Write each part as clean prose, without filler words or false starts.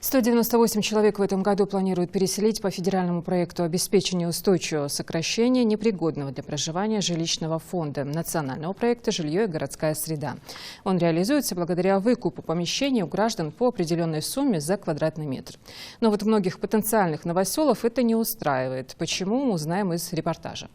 198 человек в этом году планируют переселить по федеральному проекту обеспечения устойчивого сокращения непригодного для проживания жилищного фонда национального проекта «Жилье и городская среда». Он реализуется благодаря выкупу помещений у граждан по определенной сумме за квадратный метр. Но вот многих потенциальных новоселов это не устраивает. Почему, узнаем из репортажа.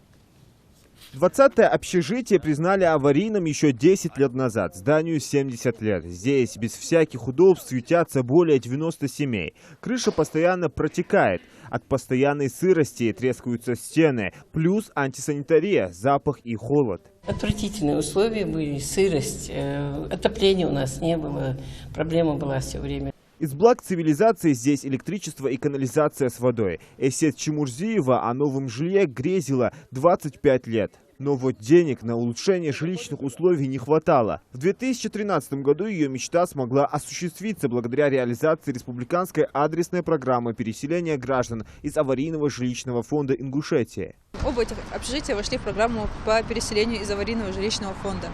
20-е общежитие признали аварийным еще 10 лет назад. Зданию 70 лет. Здесь без всяких удобств ютятся более 90 семей. Крыша постоянно протекает. От постоянной сырости трескаются стены. Плюс антисанитария, запах и холод. Отвратительные условия были, сырость, отопления у нас не было, проблема была все время. Из благ цивилизации здесь электричество и канализация с водой. Эсет Чемурзиева о новом жилье грезила 25 лет. Но вот денег на улучшение жилищных условий не хватало. В 2013 году ее мечта смогла осуществиться благодаря реализации республиканской адресной программы переселения граждан из аварийного жилищного фонда Ингушетии. Оба этих общежития вошли в программу по переселению из аварийного жилищного фонда.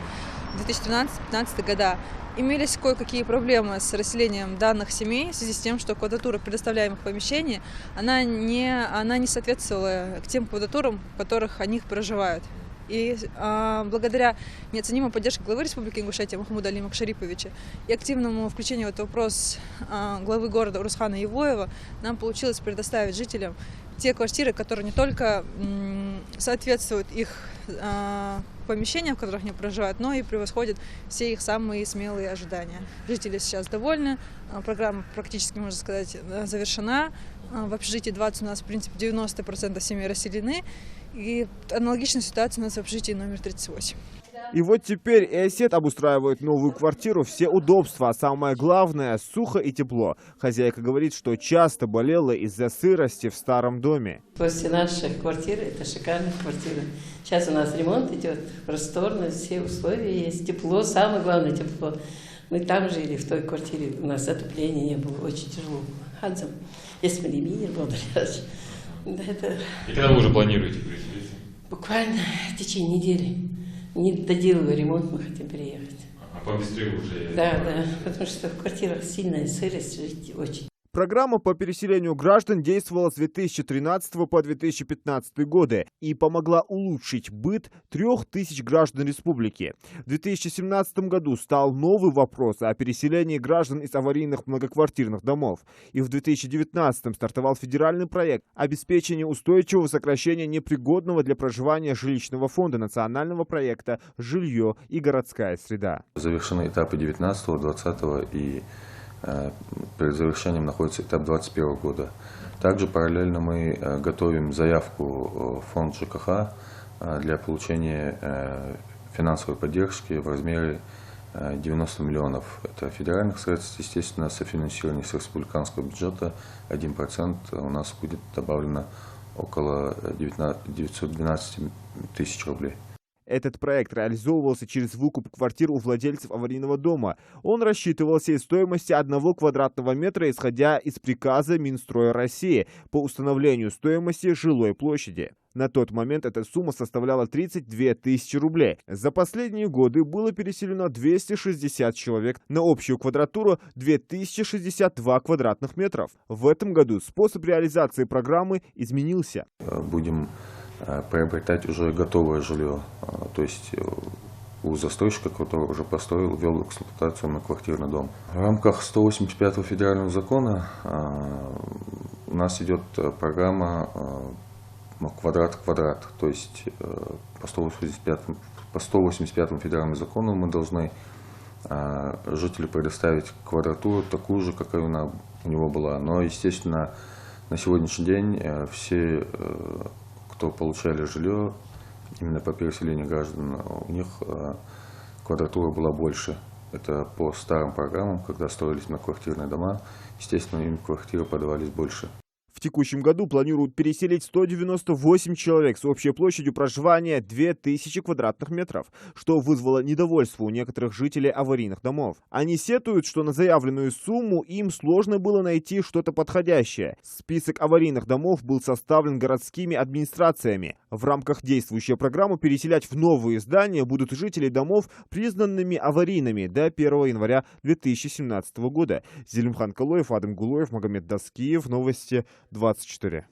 В 2013-2015 года имелись кое-какие проблемы с расселением данных семей в связи с тем, что квадратура предоставляемых помещений она не соответствовала к тем квадратурам, в которых они проживают. И благодаря неоценимой поддержке главы Республики Ингушетия Махмуда Алима Шариповича и активному включению в этот вопрос главы города Урусхана Евоева нам получилось предоставить жителям те квартиры, которые не только соответствуют их помещениям, в которых они проживают, но и превосходят все их самые смелые ожидания. Жители сейчас довольны, программа практически, можно сказать, завершена. В общежитии 20 у нас, в принципе, 90% семей расселены. И аналогичная ситуация у нас в общежитии номер 38. И вот теперь Эсет обустраивает новую квартиру, все удобства, а самое главное – сухо и тепло. Хозяйка говорит, что часто болела из-за сырости в старом доме. После наших квартир это шикарная квартира. Сейчас у нас ремонт идет, просторно, все условия есть, тепло, самое главное тепло. Мы там жили, в той квартире, у нас отопления не было, очень тяжело. Хадзам, если бы не мир был, И когда вы уже планируете переселиться? Буквально в течение недели. Не доделывая ремонт, мы хотим переехать. А побыстрее уже? Да, потому что в квартирах сильная сырость, жить очень. Программа по переселению граждан действовала с 2013 по 2015 годы и помогла улучшить быт 3000 граждан республики. В 2017 году стал новый вопрос о переселении граждан из аварийных многоквартирных домов. И в 2019 стартовал федеральный проект обеспечения устойчивого сокращения непригодного для проживания жилищного фонда национального проекта «Жилье и городская среда». Завершены этапы 19, 20 и перед завершением находится этап 2021 года. Также параллельно мы готовим заявку в фонд ЖКХ для получения финансовой поддержки в размере 90 миллионов. Это федеральных средств, естественно, софинансирование с республиканского бюджета 1%. У нас будет добавлено около 912 тысяч рублей. Этот проект реализовывался через выкуп квартир у владельцев аварийного дома. Он рассчитывался из стоимости 1 квадратного метра, исходя из приказа Минстроя России по установлению стоимости жилой площади. На тот момент эта сумма составляла 32 тысячи рублей. За последние годы было переселено 260 человек на общую квадратуру 2062 квадратных метров. В этом году способ реализации программы изменился. Будем приобретать уже готовое жилье, то есть у застройщика, который уже построил, ввел в эксплуатацию многоквартирный дом. В рамках 185-го федерального закона у нас идет программа квадрат-квадрат, то есть по 185-му федеральному закону мы должны жителю предоставить квадратуру такую же, какая у него была. Но, естественно, на сегодняшний день все, кто получали жилье именно по переселению граждан, у них квадратура была больше. Это по старым программам, когда строились многоквартирные дома, естественно, им квартиры подавались больше. В текущем году планируют переселить 198 человек с общей площадью проживания 2000 квадратных метров, что вызвало недовольство у некоторых жителей аварийных домов. Они сетуют, что на заявленную сумму им сложно было найти что-то подходящее. Список аварийных домов был составлен городскими администрациями. В рамках действующей программы переселять в новые здания будут жители домов, признанными аварийными до 1 января 2017 года. Зелимхан Калоев, Адам Гулоев, Магомед Даскиев. Новости 24.